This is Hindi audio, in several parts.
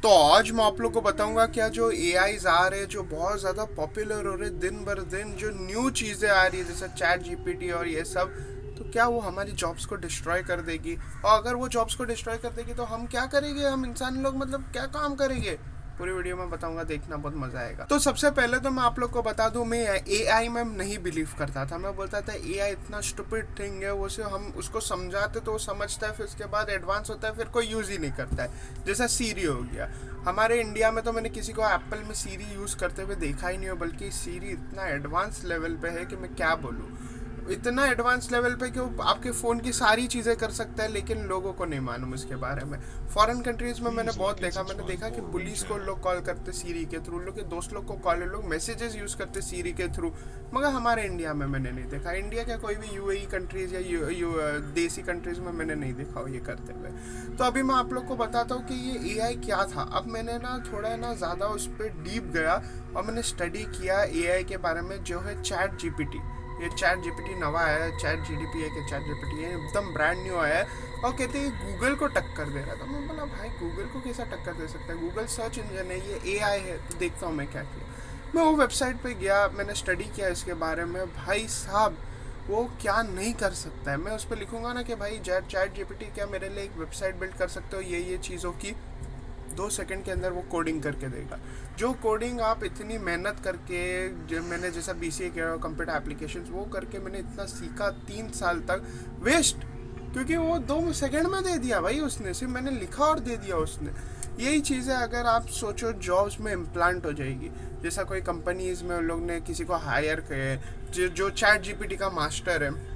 तो आज मैं आप लोग को बताऊंगा क्या जो एआईज आ रहे हैं जो बहुत ज़्यादा पॉपुलर हो रहे दिन बर दिन, जो न्यू चीज़ें आ रही है जैसे चैट जीपीटी और ये सब, तो क्या वो हमारी जॉब्स को डिस्ट्रॉय कर देगी? और अगर वो जॉब्स को डिस्ट्रॉय कर देगी तो हम क्या करेंगे, हम इंसान लोग मतलब क्या काम करेंगे? पूरी वीडियो में बताऊंगा, देखना बहुत मजा आएगा। तो सबसे पहले तो मैं आप लोग को बता दूं, मैं एआई में नहीं बिलीव करता था। मैं बोलता था एआई इतना स्टूपिड थिंग है, उसे हम उसको समझाते तो वो समझता है, फिर उसके बाद एडवांस होता है, फिर कोई यूज़ ही नहीं करता है। जैसा सीरी हो गया, हमारे इंडिया में तो मैंने किसी को एप्पल में सीरी यूज़ करते हुए देखा ही नहीं हो, बल्कि सीरी इतना एडवांस लेवल पे है कि मैं क्या बोलूँ, इतना एडवांस लेवल पे कि वो आपके फ़ोन की सारी चीज़ें कर सकता है, लेकिन लोगों को नहीं मालूम इसके बारे में। फॉरेन कंट्रीज़ में मैंने बहुत देखा, मैंने देखा कि पुलिस को लोग कॉल करते सीरी के थ्रू, लोग के दोस्त लोग को कॉल, लोग मैसेजेस यूज़ करते सीरी के थ्रू, मगर हमारे इंडिया में मैंने नहीं देखा। इंडिया के कोई भी यूएई कंट्रीज़ या देसी कंट्रीज़ में मैंने नहीं देखा हो ये करते हुए। तो अभी मैं आप लोग को बताता हूँ कि ये एआई क्या था। अब मैंने ना थोड़ा ना ज़्यादा उस पर डीप गया और मैंने स्टडी किया एआई के बारे में, जो है चैट जीपीटी। ये चैट जीपीटी नवा आया है, चैट जीडीपी है कि चैट जीपीटी है, एकदम ब्रांड न्यू आया है और कहते हैं गूगल को टक्कर दे रहा था। मैं बोला भाई गूगल को कैसा टक्कर दे सकता है, गूगल सर्च इंजन है, ये एआई है। तो देखता हूँ मैं क्या किया, मैं वो वेबसाइट पे गया, मैंने स्टडी किया इसके बारे में। भाई साहब वो क्या नहीं कर सकता है। मैं उस पर लिखूंगा ना कि भाई चैट जीपीटी क्या मेरे लिए एक वेबसाइट बिल्ड कर सकते हो ये चीज़ों की, 2 सेकंड के अंदर वो कोडिंग करके देगा। जो कोडिंग आप इतनी मेहनत करके, जो मैंने जैसा बीसीए किया कंप्यूटर एप्लीकेशंस, वो करके मैंने इतना सीखा 3 साल तक, वेस्ट, क्योंकि वो 2 सेकंड में दे दिया भाई उसने, सिर्फ मैंने लिखा और दे दिया उसने। यही चीज़ है, अगर आप सोचो जॉब्स में इम्प्लांट हो जाएगी, जैसा कोई कंपनीज में उन लोग ने किसी को हायर किया जो चैट जीपीटी का मास्टर है,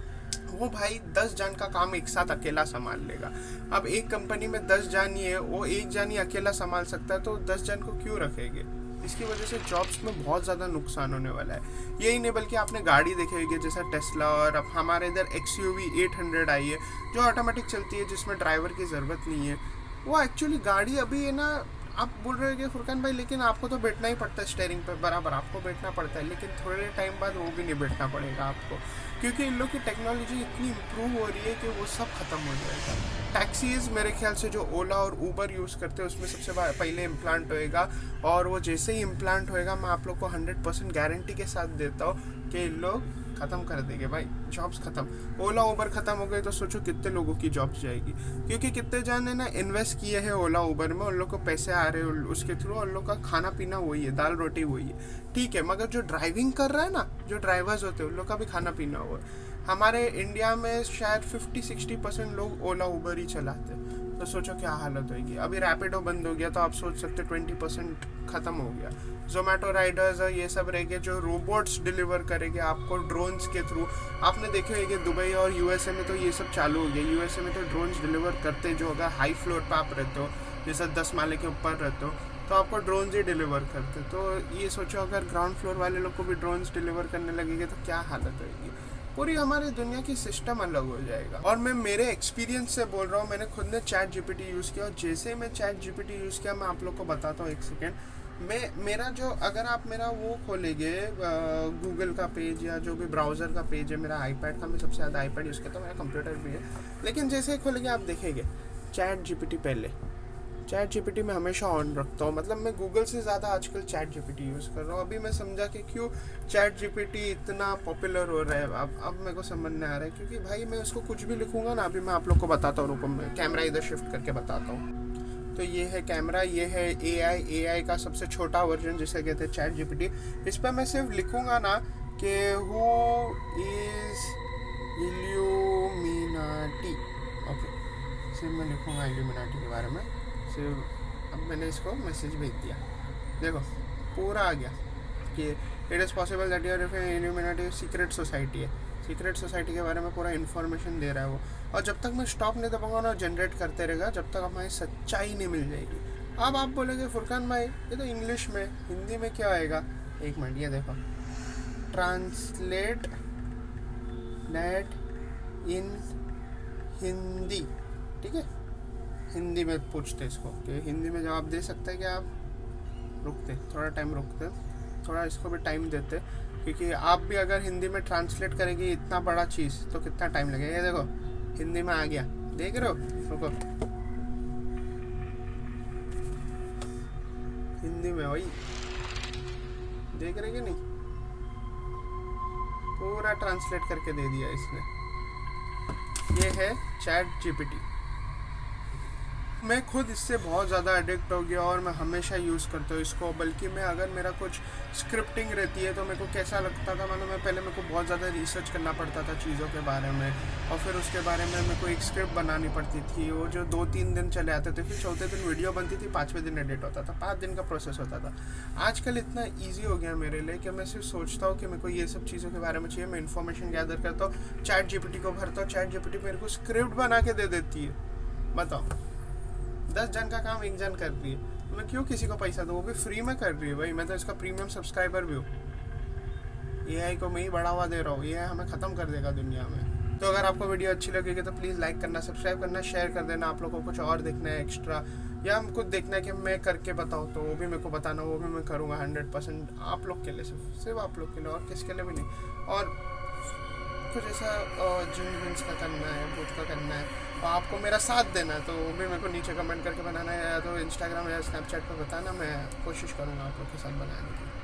वो भाई 10 जन का काम एक साथ अकेला संभाल लेगा। अब एक कंपनी में 10 जन ही है, वो एक जन ही अकेला संभाल सकता है, तो 10 जन को क्यों रखेंगे? इसकी वजह से जॉब्स में बहुत ज़्यादा नुकसान होने वाला है। यही नहीं, बल्कि आपने गाड़ी देखी होगी जैसा टेस्ला, और अब हमारे इधर XUV 800 आई है जो ऑटोमेटिक चलती है, जिसमें ड्राइवर की ज़रूरत नहीं है। वो एक्चुअली गाड़ी अभी है ना, आप बोल रहे हो कि फुरकान भाई लेकिन आपको तो बैठना ही पड़ता है स्टेयरिंग पर, बराबर आपको बैठना पड़ता है, लेकिन थोड़े टाइम बाद वो भी नहीं बैठना पड़ेगा आपको, क्योंकि इन लोग की टेक्नोलॉजी इतनी इम्प्रूव हो रही है कि वो सब खत्म हो जाएगा। टैक्सीज मेरे ख्याल से जो ओला और ऊबर यूज़ करते हैं उसमें सबसे पहले इम्प्लांट होएगा, और वो जैसे ही इम्प्लांट होएगा मैं आप लोग को 100% गारंटी के साथ देता हूँ कि इन लोग ख़त्म कर देंगे भाई, जॉब्स ख़त्म। ओला उबर ख़त्म हो गए तो सोचो कितने लोगों की जॉब्स जाएगी, क्योंकि कितने जन ने ना इन्वेस्ट किए हैं ओला उबर में, उन लोग को पैसे आ रहे हैं उसके थ्रू, उन लोग का खाना पीना वही है, दाल रोटी वही है, ठीक है। मगर जो ड्राइविंग कर रहा है ना, जो ड्राइवर्स होते हैं उन लोग का भी खाना पीना हुआ है। हमारे इंडिया में शायद 50-60% लोग ओला उबर ही चलाते हैं, तो सोचो क्या हालत होगी। अभी रैपिडो बंद हो गया तो आप सोच सकते 20% ख़त्म हो गया। जोमेटो राइडर्स और ये सब रह गए जो रोबोट्स डिलीवर करेंगे आपको ड्रोन्स के थ्रू। आपने देखे होंगे दुबई और यूएसए में तो ये सब चालू हो गया। यूएसए में तो ड्रोन्स डिलीवर करते, जो अगर हाई फ्लोर पर आप रहते हो, जैसे 10 माले के ऊपर रहते हो, तो आपको ड्रोन्स ही डिलीवर करते। तो ये सोचो अगर ग्राउंड फ्लोर वाले लोग को भी ड्रोन्स डिलीवर करने लगेंगे तो क्या हालत होगी। पूरी हमारी दुनिया की सिस्टम अलग हो जाएगा। और मैं मेरे एक्सपीरियंस से बोल रहा हूँ, मैंने खुद ने चैट जीपीटी यूज़ किया, और जैसे मैं चैट जीपीटी यूज़ किया मैं आप लोग को बताता हूँ, 1 सेकेंड। मेरा जो, अगर आप मेरा वो खोलेंगे गूगल का पेज या जो भी ब्राउज़र का पेज है, मेरा आईपैड का, मैं सबसे ज़्यादा आईपैड यूज़ करता हूँ, मेरा कंप्यूटर भी है, लेकिन जैसे ही खोलेंगे आप देखेंगे चैट जीपीटी पहले, चैट जीपीटी में हमेशा ऑन रखता हूँ। मतलब मैं गूगल से ज़्यादा आजकल चैट जीपीटी यूज़ कर रहा हूँ। अभी मैं समझा कि क्यों चैट जीपीटी इतना पॉपुलर हो रहा है। अब मेरे को समझ में आ रहा है, क्योंकि भाई मैं उसको कुछ भी लिखूँगा ना, अभी मैं आप लोग को बताता हूँ, रुको मैं कैमरा इधर शिफ्ट करके बताता हूँ। तो ये है कैमरा, ये है एआई का सबसे छोटा वर्जन जिसे कहते हैं चैट जीपीटी। इस पर मैं सिर्फ लिखूँगा ना कि हु इज़ इल्यूमिनाटी, ओके, सिर्फ मैं लिखूँगा इल्यूमिनाटी के बारे में सिर्फ। अब मैंने इसको मैसेज भेज दिया, देखो पूरा आ गया कि it is possible that your illuminati secret society है। सीक्रेट सोसाइटी के बारे में पूरा इन्फॉर्मेशन दे रहा है वो। और जब तक मैं स्टॉप नहीं दबाऊंगा ना, जनरेट करते रहेगा जब तक हमारी सच्चाई नहीं मिल जाएगी। अब आप बोलेंगे फुरकान भाई ये तो इंग्लिश में, हिंदी में क्या आएगा? 1 मिनट, ये देखो, ट्रांसलेट दैट इन हिंदी, ठीक है। हिंदी में पूछते इसको कि हिंदी में जवाब दे सकते हैं क्या आप? रुकते, थोड़ा टाइम रुकते, थोड़ा इसको भी टाइम देते, क्योंकि आप भी अगर हिंदी में ट्रांसलेट करेंगे इतना बड़ा चीज़ तो कितना टाइम लगेगा। ये देखो हिंदी में आ गया, देख रहे हो? रुको, हिंदी में वही देख रहे कि नहीं, पूरा ट्रांसलेट करके दे दिया इसने। ये है चैट जीपीटी। मैं खुद इससे बहुत ज़्यादा एडिक्ट हो गया और मैं हमेशा यूज़ करता हूँ इसको। बल्कि मैं अगर मेरा कुछ स्क्रिप्टिंग रहती है तो मेरे को कैसा लगता था, मतलब मैं पहले मेरे को बहुत ज़्यादा रिसर्च करना पड़ता था चीज़ों के बारे में, और फिर उसके बारे में मेरे को एक स्क्रिप्ट बनानी पड़ती थी, वो जो 2-3 दिन चले आते थे, फिर चौथे दिन वीडियो बनती थी, 5वें दिन एडिट होता था, 5 दिन का प्रोसेस होता था। आजकल इतना ईजी हो गया मेरे लिए कि मैं सिर्फ सोचता हूँ कि मेरे को ये सब चीज़ों के बारे में चाहिए, मैं इन्फॉर्मेशन गैदर करता हूँ, चैट जीपीटी को भरता हूँ, चैट जीपीटी मेरे को स्क्रिप्ट बना के दे देती है। बताओ, 10 जन का काम 1 जन कर रही है, मैं क्यों किसी को पैसा दूँ, वो भी फ्री में कर रही है भाई। मैं तो इसका प्रीमियम सब्सक्राइबर भी हूँ। एआई को मैं ही बढ़ावा दे रहा हूँ, ये हमें ख़त्म कर देगा दुनिया में। तो अगर आपको वीडियो अच्छी लगेगी तो प्लीज़ लाइक करना, सब्सक्राइब करना, शेयर कर देना। आप लोगों को कुछ और देखना है एक्स्ट्रा, या हमको देखना है कि मैं करके बताऊँ, तो वो भी मेरे को बताना, वो भी मैं करूँगा 100% आप लोग के लिए, सिर्फ आप लोग के लिए, और किसके लिए भी नहीं। और कुछ ऐसा जिन विंस का करना है, भूत का करना है, और आपको मेरा साथ देना है, तो वो भी मेरे को नीचे कमेंट करके बनाना है, या तो इंस्टाग्राम या स्नैपचैट पर बताना, मैं कोशिश करूँगा आप लोग के साथ बनाने की।